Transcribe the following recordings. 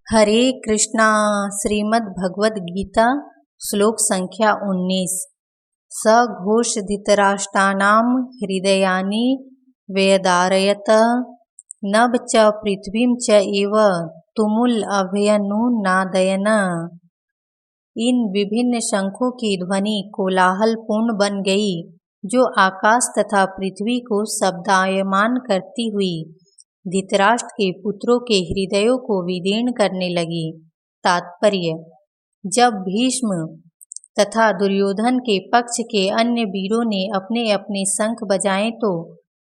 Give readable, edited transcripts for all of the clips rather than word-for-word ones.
हरे कृष्णा। श्रीमद् भगवद गीता श्लोक संख्या 19। स घोष धृतराष्ट्राणां हृदयानि व्यदारयत नभ च पृथ्वीं च एव तुमुल अभयनुनादयन्। इन विभिन्न शंखों की ध्वनि कोलाहलपूर्ण बन गई, जो आकाश तथा पृथ्वी को शब्दायमान करती हुई धृतराष्ट्र के पुत्रों के हृदयों को विदीर्ण करने लगी। तात्पर्य: जब भीष्म तथा दुर्योधन के पक्ष के अन्य वीरों ने अपने अपने शंख बजाए तो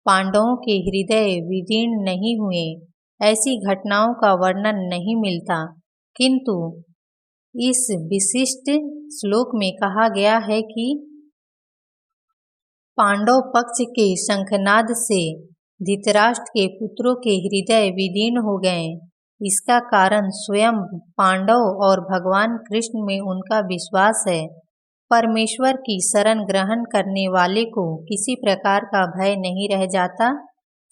पांडवों के हृदय विदीर्ण नहीं हुए। ऐसी घटनाओं का वर्णन नहीं मिलता, किंतु इस विशिष्ट श्लोक में कहा गया है कि पांडव पक्ष के शंखनाद से धृतराष्ट्र के पुत्रों के हृदय विदीर्ण हो गए। इसका कारण स्वयं पांडव और भगवान कृष्ण में उनका विश्वास है। परमेश्वर की शरण ग्रहण करने वाले को किसी प्रकार का भय नहीं रह जाता,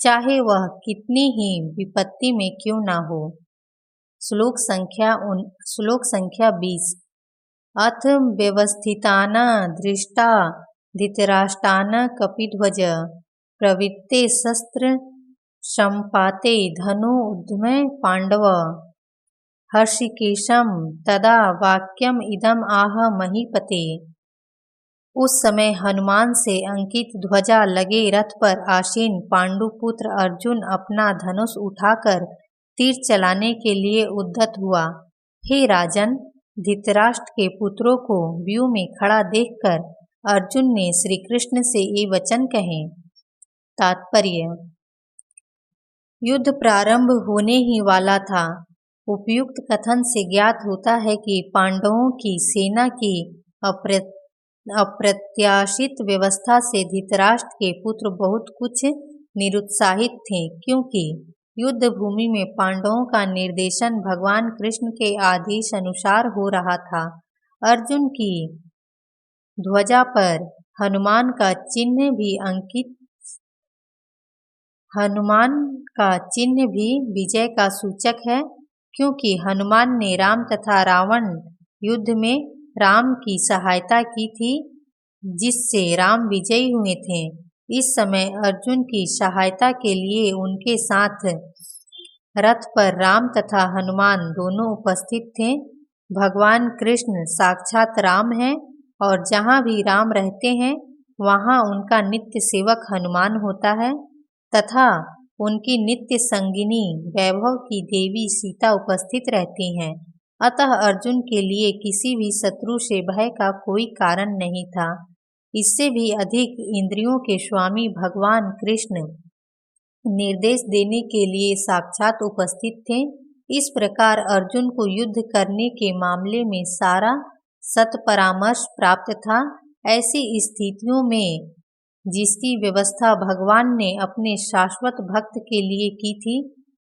चाहे वह कितनी ही विपत्ति में क्यों ना हो। श्लोक संख्या 20। अथ व्यवस्थितान दृष्टा धृतराष्ट्रान् कपिध्वज प्रवृत्ते शस्त्र सम्पाते धनु उद्यमे पांडव हर्षिकेशम तदा वाक्यम इदम आह महीपते। उस समय हनुमान से अंकित ध्वजा लगे रथ पर आसीन पांडुपुत्र अर्जुन अपना धनुष उठाकर तीर चलाने के लिए उद्यत हुआ। हे राजन, धृतराष्ट्र के पुत्रों को व्यूह में खड़ा देखकर अर्जुन ने श्री कृष्ण से ये वचन कहे। तात्पर्य: युद्ध प्रारंभ होने ही वाला था। उपयुक्त कथन से ज्ञात होता है कि पांडवों की सेना की अप्रत्याशित व्यवस्था से धृतराष्ट्र के पुत्र बहुत कुछ निरुत्साहित थे, क्योंकि युद्ध भूमि में पांडवों का निर्देशन भगवान कृष्ण के आदेश अनुसार हो रहा था। अर्जुन की ध्वजा पर हनुमान का चिन्ह भी विजय का सूचक है, क्योंकि हनुमान ने राम तथा रावण युद्ध में राम की सहायता की थी, जिससे राम विजयी हुए थे। इस समय अर्जुन की सहायता के लिए उनके साथ रथ पर राम तथा हनुमान दोनों उपस्थित थे। भगवान कृष्ण साक्षात राम हैं और जहाँ भी राम रहते हैं वहाँ उनका नित्य सेवक हनुमान होता है तथा उनकी नित्य संगिनी वैभव की देवी सीता उपस्थित रहती हैं। अतः अर्जुन के लिए किसी भी शत्रु से भय का कोई कारण नहीं था। इससे भी अधिक इंद्रियों के स्वामी भगवान कृष्ण निर्देश देने के लिए साक्षात उपस्थित थे। इस प्रकार अर्जुन को युद्ध करने के मामले में सारा सत्परामर्श प्राप्त था। ऐसी स्थितियों में जिसकी व्यवस्था भगवान ने अपने शाश्वत भक्त के लिए की थी,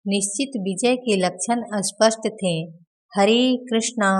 निश्चित विजय के लक्षण स्पष्ट थे। हरे कृष्णा।